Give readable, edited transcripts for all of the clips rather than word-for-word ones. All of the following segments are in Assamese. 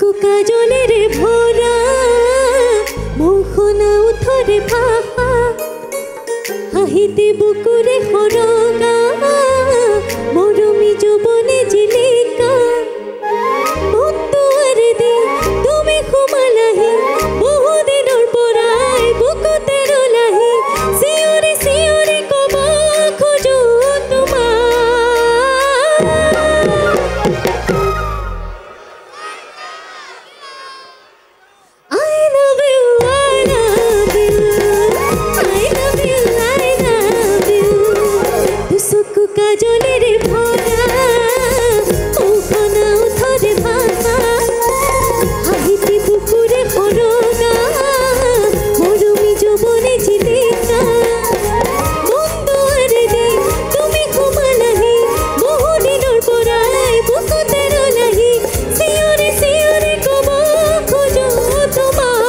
দুচকু কাজলেৰে ভৰা মোহনা উঠৰে ভাষা হাঁহিতে বুকুৰে সৰগা মৰমী যৌৱনে জিলিকা মনটোৰে দি তুমি সোমালাহি বহুদিনৰ পৰাই বুকুতে ৰলাহি চিঞৰি চিঞৰি ক'ব খোজো তোমাক কাজলেৰে ভৰা মোহনা উঠৰে ভাষা হাঁহিতে বুকুৰে সৰগা মৰমী যৌৱনে জিলিকা মনটোৰে দি তুমি সোমালাহি বহুদিনৰ পৰাই বুকুতে ৰলাহি চিঞৰি চিঞৰি ক'ব খোজো তোমাক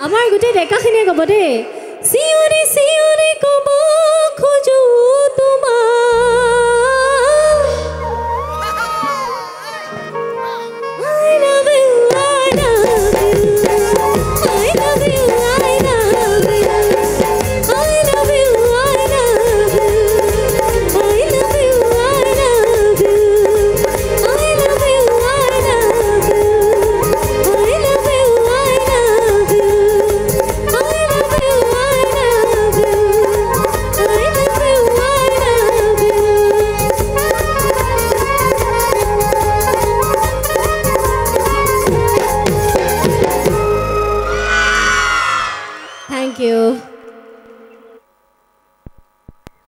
আমাৰ গোটেই ডেকাখিনিয়ে ক'ব দেই চিঞৰি চিঞৰি ক'ব খোজো Thank you.